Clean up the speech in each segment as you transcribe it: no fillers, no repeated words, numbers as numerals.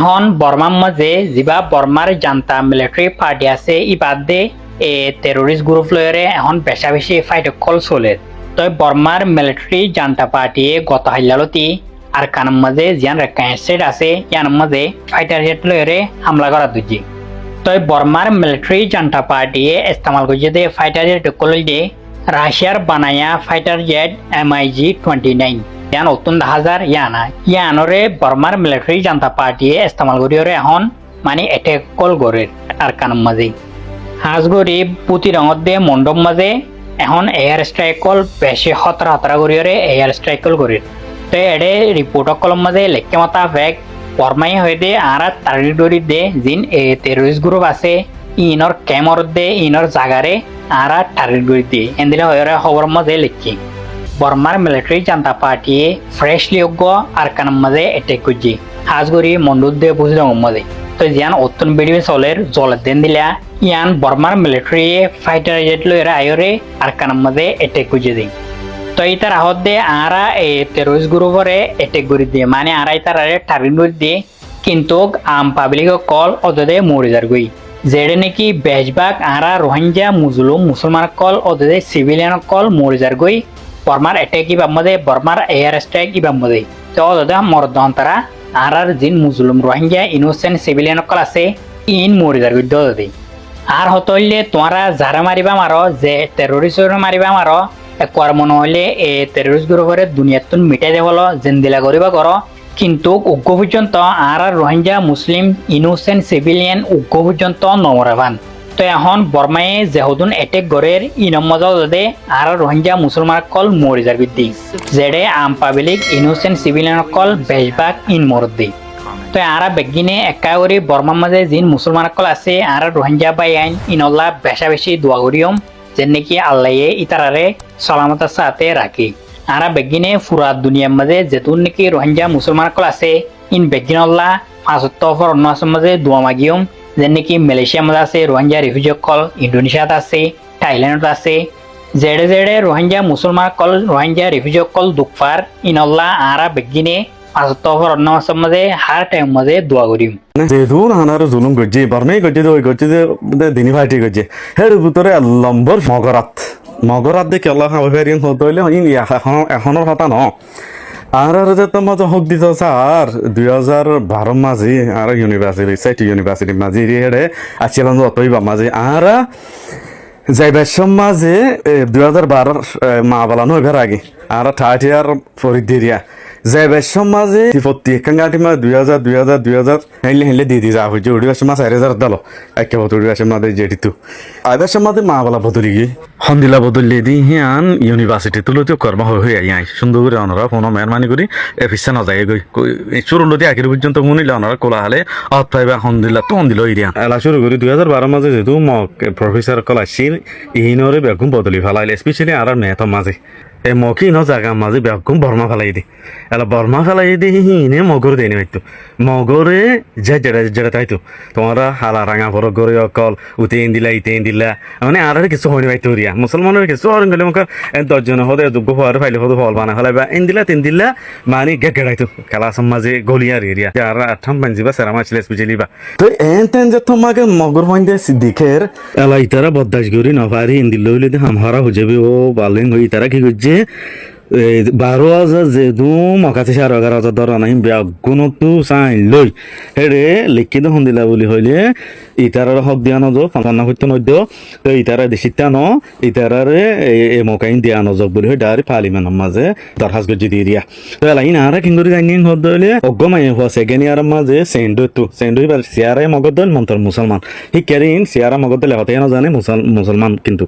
এখন বর্মার মাঝে যিবা বর্মার জান্তা মিলিটারি পার্টি আছে ই বাদ দে এ টেরোরিস্ট গ্রুপ লয়রে এখন বেশা বেশি ফাইট কল চলে। তই বর্মার মিলিটারি জান্তা পার্টি গত হাইলালতি আর কানের মাঝে জিয়ান রেকাইসেট আছে ইয়ার মাঝে ফাইটার জেট লয়রে হামলা করা দুজি। তই বর্মার মিলিটারি জান্তা পার্টি ইস্তেমাল করছে দে ফাইটার জেট কল দে রাশিয়ার বানায়া ফাইটার জেট MiG-29 ইয়ান 70,000 ইয়ানরে বর্মার মিলিটারি জান্তা পার্টি ইস্তেমাল করিয়রে এখন মানে এটেক কল গরের আর কানের মাঝে হাজগরি পুতি রঙত দে মণ্ডপ মাঝে এখন এয়ার স্ট্রাইক কল বেশি হতরা করিয়রে এয়ার স্ট্রাইক কল গরির। তো এডে রিপোর্ট কলম মাঝে লেখকে মতা ফেক বর্মাই হয়ে দে আর টার্গেট দরি দে জিন এ টেরোরিস্ট গ্রুপ আছে ইনর ক্যামর দে ইনর জাগারে আর টার্গেট করে দিয়ে এদিলে হয়ে খবর মাঝে লিখি বর্মার মিলিটারি জান্তা পার্টি ফ্রেশলি অজ্ঞ আর কানের মাঝে এটেক করছি হাজগরি মন্ডুর দে বুঝ রঙের মাঝে। তো জিয়ান অত্যন বেড়ি চলের জলের দেন দিলা ইয়ান বর্মার মিলিটারি ফাইটার জেট লইরা আয়রে আর কানের মাঝে এটেক করছে দিই। তো ইতার আহত দে আরা এই টেরোরিস্ট গ্রুপরে এটেক করে দিয়ে মানে আরা ইতার টার্গেট করে দিয়ে কিন্তু আম পাবলিক কল অদে মরে যার গই যেডে নাকি বেশভাগ আরা রোহিঙ্গা মুসলমান কল অদে সিভিলিয়ান কল মরে যার গই বর্মার এটেক ইবাম মধ্যে বর্মার এয়ার স্ট্রাইক ইবাম মধ্যে। তো অদে মরদন তারা আর জিন মুসলিম রোহিঙ্গা ইনোসেন্ট সিভিলিয়ান কল আছে ইন মরে যার গই দে আর হতইলে তোমরা যারা মারিবা মারো যে টেরোরিস্ট মারিবা মারো একবার মনে হইলে এই টেরোরিস্ট গ্রুপরে দুনিয়াতুন মিটাই দেবল জেন্দিলা করিবা করো কিন্তু উগ্র পর্যন্ত আর রোহিঙ্গা মুসলিম ইনোসেন্ট সিভিলিয়ান উগ্র পর্যন্ত নমরাবান। তো এখন বর্মায়ে যেহদুন এটেক গড়ের ইনম মজাও দে আর রোহিঙ্গা মুসলমান কল মরে যার বিদ্যি যেডে আম পাবলিক ইনোসেন্ট সিভিলিয়ান কল বেশভাগ ইন মরদ দি। তো আর বেগিনে একা করে বর্মার মাঝে জিন মুসলমান কল আছে আর রোহিঙ্গা বাই আইন ইনল্লা বেশা বেশি দোয়া করিয়ম যে নাকি আল্লাহে ইতারারে সালামতার সাথে রাখি। আর বেগিনে ফুরা দুনিয়ার মাঝে যেতুন নাকি রোহিঙ্গা মুসলমান কল আছে ইন বেগিন আল্লাহ 75 অন্য মাঝে দোয়া মাগিয়ম যে নাকি মালয়েশিয়ার মাঝে আছে রোহিঙ্গা রিফিউজি কল ইন্ডোনেশিয়াত আছে থাইল্যান্ডত আছে যেডে যেডে রোহিঙ্গা মুসলমান কল রোহিঙ্গা রিফিউজি কল দুঃখার ইনল্লাহ আর বেগিনে 75 অন্য মাঝে হার টাইম মাঝে দোয়া করিম। যেদুন হানার জুলুম গজ্জে বর্মাই গজ্জে ওই গজ্জে দিনী ভাইটি গজ্জে হের ভিতরে লম্বর মগরাত দেখে আল্লাহ হাবিয়ারিন হতে হইলে এখনের কথা ন আর যে তোমার হক দিত স্যার 2012 মাঝে আর ইউনিভার্সিটি মাঝে হেডে আসছিলাম অতই বা মাঝে আর যাইবার মাঝে 2012 মা বালানো হইবার আগে আর থার্ড ইয়ার ফরিদিয়া যাইবার মাঝে প্রত্যেক গাঁটি মা 2000 হেলে দিয়ে যা হয়েছে উড়িবাসের মা 4000 দালো একে বছর উড়িবাসের মাঝে যেটিতো আইবার মাঝে মা বালা বদলি গিয়ে সন্দিলা বদলি দি হিয়ান ইউনিভার্সিটি তুলতেও কর্ম হয়ে আই সুন্দর করে অনরা ফোন মেহরবানি করি এফিসে না যায় গই চুরুলতি আখির পর্যন্ত মনিলে অনরা কোলা হলে অত পাইবা সন্দিলা তো দিল ইরিয়া এলা শুরু করি 2012 মাঝে যেহেতু মক প্রফেসর কলাইছিল ইহিনরে বেগুন বদলি ফেলাইলে স্পেশালি আর মেথর মাঝে এই মকি ন জায়গা মাঝে বেগুন বর্মা ফেলাই দি এলা বর্মা ফেলাই দি হিনে মগর দেয়নি হয়তো মগরে যেটা তাইতো তোমরা হালা রাঙা ভর গরে অকল উতেন দিলা মানে আর কিছু হয়নি ভাই তোরিয়া মুসলমানের কিছু হরণ গেলে মুখ 10 জন হদে যোগ্য হওয়ার ফাইলে হদে ফল বানা ফেলাই বা তিন দিলা মানে গেড়াইতো খেলা মাঝে গলিয়ার এরিয়া আর আঠাম পাঞ্জিবা সেরামা ছিল স্পেশালি বা তো তেন যে তোমাকে মগর হইন্দে সিদ্দিকের এলা ইতারা বদাস গরি নভারি ইন্দিল লইলে হামহারা হয়ে যাবে ও বালেন হই তারা কি করছে 12,000 যেদু মকাতে 11,000 ধরা নাই বেগুনতো চাই লই হেরে লিখিত সন্দিলা বুলি হইলে ইতারার হক দিয়া নজক কান্না করতে নদ্য তো ইতারা দেশিতা ন ইতারারে এ মকাইন দিয়া নজক বুলি হয় ডাইরেক্ট পার্লিমেন্টের মাঝে দরখাস্ত গজি দিয়ে দিয়া তো লাইন আর কিংগরি জানিন হদ হইলে অগমাই হওয়া সেকেন্ড ইয়ার মাঝে সেন্ডই বার সিয়ারাই মগদল মন্তর মুসলমান হি কেরিন সিয়ারা মগদল হতে না জানে মুসলমান কিন্তু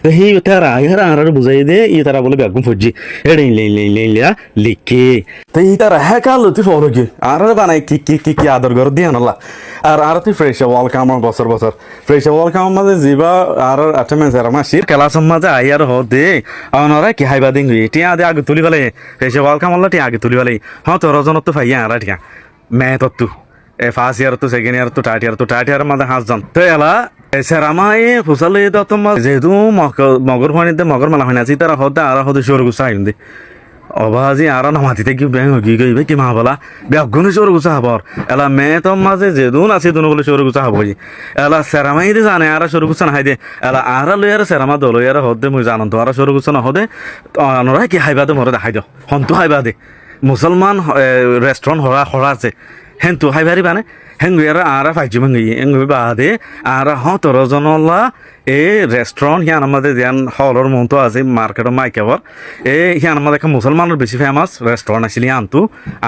তো হি তারা আর বুঝাই দে ইতারা বলে বেগুন ফজি লিখে তো ইতারা হ্যাঁ লতি ফরগে আর বানাই কি আদর ঘর দিয়ে আনলা আর তুই ফ্রেশ ওয়েলকাম বছর ফ্রেশ ওয়েলকাম মাঝে যাবা আর অ্যাটেন্ডেন্স আর মাসির ক্লাস মাঝে আই আর হ দে অনরা কি হাইবা দিন টিয়া দে আগে তুলি ফেলে ফ্রেশ ওয়েলকাম হল টিয়া আগে তুলি ফেলে হ্যাঁ তোর জনত তো ফাইয়া আর টিয়া ম্যাথ তো ফার্স্ট ইয়ার তো সেকেন্ড ইয়ার তো থার্ড ইয়ার মাঝে 5 জন তো এলা সেরামাই ফুসালে তো তোমার যেহেতু মগর ফানিতে মগর মেলা হয় না তারা হতে আর হতে সর গুছা আইন দে অবাজি আর না মাটিতে কি ব্যাং হগি গইবে কি মা বলা বেগুনে সর গুছা হবর এলা মে তো মাঝে যে দুন আছে দুন বলে সর গুছা হবই এলা সেরামাই দে জানে আর সর গুছা না হাইদে এলা আর লয়ার সেরামা দল লয়ার হদে মুই জানন তো আর সর গুছা না হদে অনরা কি হাইবা দে মরে দেখাই দাও হন্তু হাইবা দে মুসলমান রেস্টুরেন্ট হরা হরা আছে হেন তো হাইবারি বানে হেন গুয়ারা আর ফাইজু মঙ্গি এং বাদে আর হতর জনলা এ রেস্টুরেন্ট হিয়ান আমাদের যেন হলর মতো আছে মার্কেটের মাইকেবর হিয়ান আমাদের মুসলমানের বেশি ফেমাস রেস্টুরেন্ট আসলে আনতু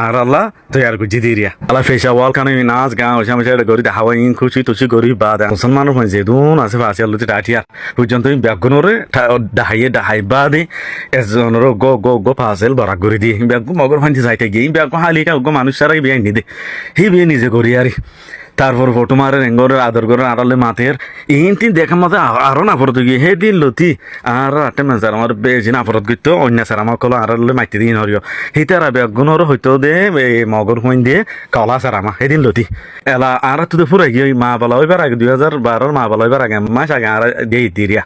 আর আল্লাহ তৈয়ার করছি দিরিয়া আল্লাহ ফেসা ওয়াল কানে নাচ গান ওইসব গরি হাওয়া ইন খুশি তুচি গরি বাদ মুসলমানের যে দুন আছে ফাঁসি আল্লাহ ডাটিয়া পর্যন্ত ব্যাগুনরে ডাহাই বাদে এজনের গো ফাঁসেল বরাক গরি দিয়ে ব্যাগ মগর ফাঁসি যাইতে গিয়ে ব্যাগ হালিকা মানুষ সারাই বিয়ে নিদে হি বিয়ে নিজে করি আরে তারপর ফটো মারে রেঙ্গরের আদর করে আড়ালে মাথের ইনতি দেখা মতো আরো না পড়তো গিয়ে হে দিন লতি আর আটে মেজার আমার বেজি না পড়ত গিয়ে অন্য স্যার আমার কলো আড়ালে মাইতে দিন হরিও হিতারা বেগুনর হইতো দে মগর হইন দিয়ে কলা স্যার আমার সেদিন লতি এলা আর তুই ফুরাই গিয়ে মা বলা ওইবার আগে 2012 মা বলা ওইবার আগে মাস আগে আর দিয়ে দিরিয়া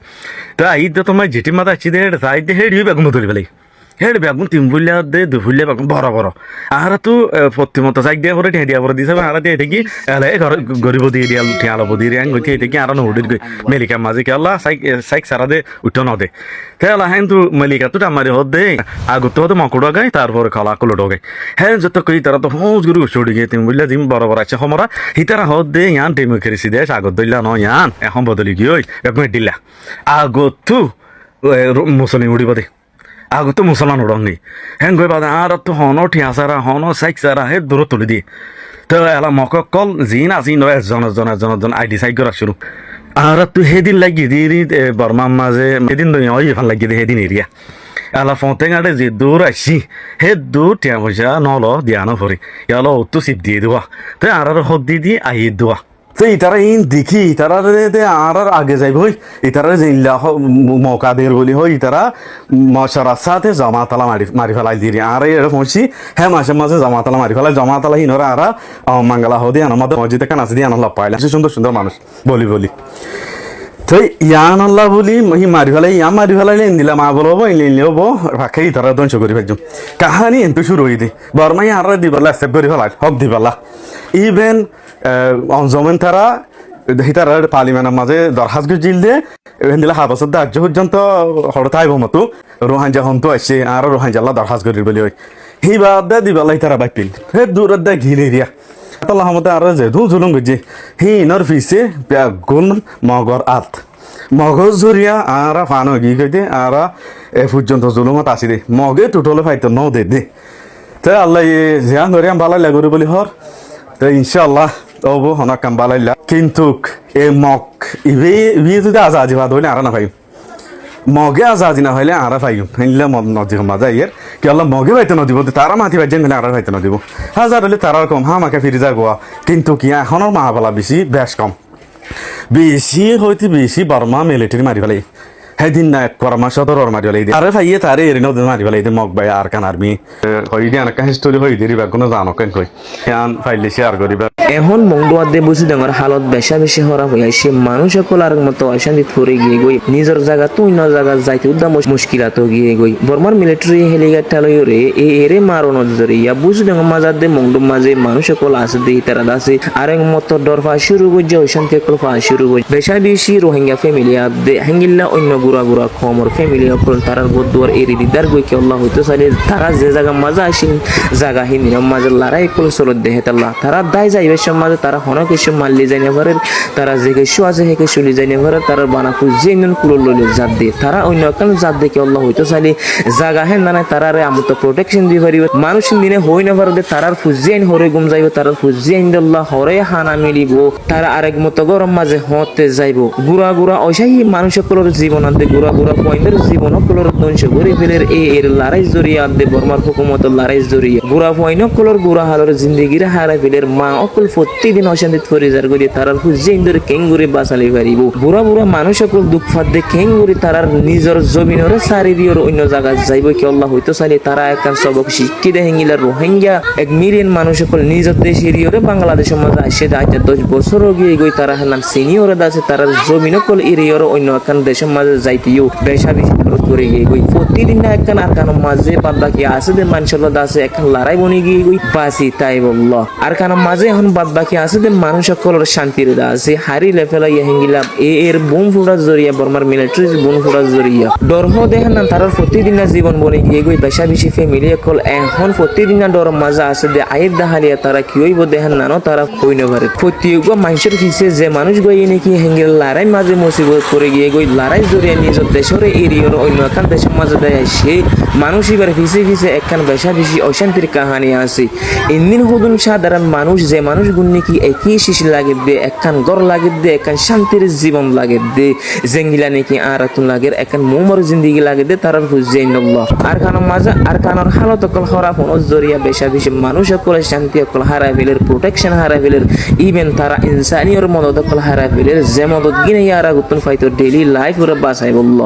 তা এই তো তোমার যেটি মাথা আসছি দে তাই দিয়ে হেডি বেগুন তুলি পেলাই হেড বেগুন তিন ফুলিয়া দে দু ফুলিয়া বেগুন বড় বড় আর তো প্রতিমতো চাই দিয়া পরে ঠেঁটিয়া পরে দিছে আর দিয়ে থাকি এলে গরিব দিয়ে দিয়া উঠে আলো দিয়ে রিয়াং গই থেকে আর নহুডিত গই মেলিকা মাঝে কে আল্লাহ সাইক সারা দে উঠো ন দে তেলা হ্যাঁ তো মেলিকা তো আমারে হদ দে আগত হতে মকুড়া গাই তারপরে খলা কুলো গাই হ্যাঁ যত কই তারা তো হুঁজ গুরু ছড়ি গিয়ে তিন বুঝলা জিম বড় বড় আছে সমরা হিতারা হদ দে ইয়ান টেমে খেরেছি দে আগত দইলা ন ইয়ান এখন বদলি গিয়ে ওই বেগুন দিলা আগত তো মুসলিম উড়িব দে আগতো মুসলমান উড়ঙ্গি হেন গই বাদে আর তো হন ঠিয়া সারা হন সাইক সারা হে দূর তুলি দিয়ে তো এলা মকল জিন আসি নয় এজন আইডি সাইক করা শুরু আর তো সেদিন লাগি দি বর্মার মাঝে সেদিন ওই এফান লাগি দিয়ে সেদিন এরিয়া এলা ফতে গাড়ে যে দূর আসি হে দূর টিয়া পয়সা নল দিয়া ন ভরি এলা অতো চিপ দিয়ে দেওয়া তো আর হক দিয়ে আহি দেওয়া তো ইতারা ইন দেখি ইতারা আর আগে যাইব হই ইতারা জিল্লা মৌকা দের বলি হই ইতারা মশারার সাথে জমাতালা মারি ফেলাই দিয়ে আর এরকম হচ্ছি হ্যাঁ মাসে মাঝে জমাতালা মারি ফেলাই জমাতালা হিনরা আর মাঙ্গালা হদি আমাদের মসজিদে কান আছে দিয়ে আনলা পাইলাম সুন্দর সুন্দর মানুষ বলি তো ইয়ান আল্লাহ বলি মারি ফেলাই ইয়া মারি ফেলাইলে দিলা মা বলবো ইনলে হবো রাখে ইতারা ধ্বংস করি ফেলছুম কাহানি এনতো শুরু হয়ে দি বর্মাই আর দিবেলা অ্যাকসেপ্ট করে ফেলাই হক দিবেলা ইভেন অঞ্জমেন তারা হিতার পার্লিমেন্টের মাঝে দরখাস্ত জিল দিয়ে দিলে হা বছর দাহ্য পর্যন্ত হরতাইব মতো রোহাঞ্জা হন্তু আসছে আর রোহাঞ্জাল্লা দরখাস্ত করি বলি ওই হি বাদ দে দিবেলা তারা বাইপিল হে দূরের দে ঘিল এরিয়া আল্লাহ মতে আর যে ধু জুলুম গজি হি নর ফিসে গুণ মগর আত মগজ জরিয়া আর ফানো গি কইতে আর এ পর্যন্ত জুলুমত আসি দে মগে টুটলে ফাইতো ন দে তো আল্লাহ জিয়ান ধরিয়া ভালো লাগরে বলি হর তো ইনশাআল্লাহ ওবো হনা কাম বালাইলা কিন্তু এ মগ ইভি যদি আজাদি বাদ হইলে আর না ভাই মগে আজাদি না হইলে আর ভাই হিনলে নদী মাজা ইয়ের কি আল্লাহ মগে ভাইতে নদীব তারা মাতি ভাই যেন আর ভাইতে নদীব হাজার হলে তারার কম হা মাকে ফিরে যা গোয়া কিন্তু কি এখনের মা বলা বেশ কম বেশি বর্মা মিলিটারি মারি ফেলাই সেদিন না এক পরামর্শ ধর মারি ফেলাই আরে ভাইয়ে তারে এর নদী মারি ফেলাই মগ ভাই আর কান আর্মি হই দিয়ে অনেক হিস্টোরি হই দিবা কোনো জানো কেন কই ইয়ান ফাইলে শেয়ার করিবা এখন মংডুয়াদে বুঝি ডাঙর হালত বেশি হরা হয়ে সে মানুষ সকল আর মতো অশান্তি ফুরে গিয়ে গই নিজের জায়গা তুই ন জায়গা যাইতে উদ্দাম মুশকিলাত গিয়ে গই বর্মার মিলিটারি হেলিকপ্টার লইরে এরে মারো নজরে ইয়া বুঝি ডাঙর মাজার দে মংডুম মাঝে মানুষ সকল আছে দে তারা আছে আর এক মতো ডরফা শুরু করছে অশান্তি কলফা শুরু করছে বেশি রোহিঙ্গা ফ্যামিলি আদে হাঙ্গিল্লা অন্য গুড়া খমর ফ্যামিলি সকল তারার বদুয়ার এরি দিদার গই কে আল্লাহ হইতো চাইলে তারা যে জায়গা মাজা আসেন জায়গা হিনি মাঝে লড়াই কল চলত দেহে তাল্লাহ তারা দায় যাইবে সমাজে তারা হন কিছু মারলি যাই না পারে তারা যে কিছু আছে হে কিছু যাই না পারে তারা বানাকু যে নন কুলো লইলে জাত দিয়ে তারা অন্য কারণ জাত দেখে আল্লাহ হইতো চাইলে জায়গা হেন না তারারে আমি তো প্রোটেকশন দিয়ে পারিব মানুষ দিনে হই না পারে তারার ফুজিয়াইন হরে গুম যাইব তারার ফুজিয়াইন আল্লাহ হরে হানা মিলিব তারা আরেক মতো গরম মাঝে হতে যাইব গুড়া অসাই মানুষ সকলের জীবন আনতে গুড়া পয়েন্টের জীবন সকলের ধ্বংস করে ফেলের এর লড়াই জড়িয়ে আনতে বর্মার হুকুমতের লড়াই জড়িয়ে গুড়া পয়েন্ট সকলের গুড়া হালের জিন্দগির হারা ফেলের মা অকল প্রতিদিন অশান্তি ফরিজার করি তারার ফুজিয়াইন ধরে কেঙ্গুরে বাঁচালি পারিব বুড়া মানুষ সকল দুঃখ ফাঁদে কেঙ্গুরি তারার নিজের জমিনরে সারি দিয়ে অন্য জায়গায় যাইব কি আল্লাহ হইতো চাইলে তারা একটা সবক শিক্ষিত হেঙ্গিলা রোহিঙ্গা 1 মিলিয়ন মানুষ সকল নিজের দেশের বাংলাদেশের মধ্যে আসে যাইতে 10 বছর গিয়ে গই তারা হেলান সিনিয়র আছে তারা জমিন সকল এরিয়ার অন্য একটা দেশের মাঝে যাইতেও বেশি করে গিয়ে গই প্রতিদিন না একখান আর কানো মাঝে বাদ বাকি আছে যে মানুষের বাদ আছে একখান লড়াই বনি গিয়ে গই বাসি তাই বলল আর কানো মাঝে এখন বাদ বাকি আছে যে মানুষ সকলের শান্তির দা আছে হারি লেফেলা ইহেঙ্গিলা এর বোম ফুটার জরিয়া বর্মার মিলিটারি বোম ফুটার জরিয়া ডরহ দেখেন না তার প্রতিদিন না জীবন বনি গিয়ে গই বেশা বেশি ফ্যামিলি কল এখন প্রতিদিন না ডর মাঝে আছে যে আয়ের দাহালিয়া তারা কি হইব দেখেন না তারা কই না পারে প্রত্যেক মানুষের কিসে যে মানুষ গই নাকি হেঙ্গিল লড়াই মাঝে মুসিবত করে গিয়ে গই লড়াই জরিয়া নিজের দেশের এরিয়ার অন্য একখান দেশের মাঝে দেয় সে মানুষ এবার ফিসে ফিসে একখান বেশা বেশি অশান্তির কাহানি আছে ইন্দিন হুদুন সাধারণ মানুষ যে মানুষ গুণ নাকি একই শিশি লাগে দে একখান গড় লাগে দে একখান শান্তির জীবন লাগে দে জেঙ্গিলা নাকি আর আতুন লাগে একখান মোমর জিন্দিগি লাগে দে তার হুজাইন আল্লাহ আর কানো মাঝে আর কানোর হালত কল খরা ফোন জরিয়া বেশা বেশি মানুষ সকল শান্তি সকল হারাই ফেলের প্রোটেকশন হারাই ফেলের ইভেন তারা ইনসানিয়র মদত সকল হারাই ফেলের যে মদত গিনে ইয়ারা গুতন ফাইতো ডেইলি লাইফ ওরা বাঁচাই বলল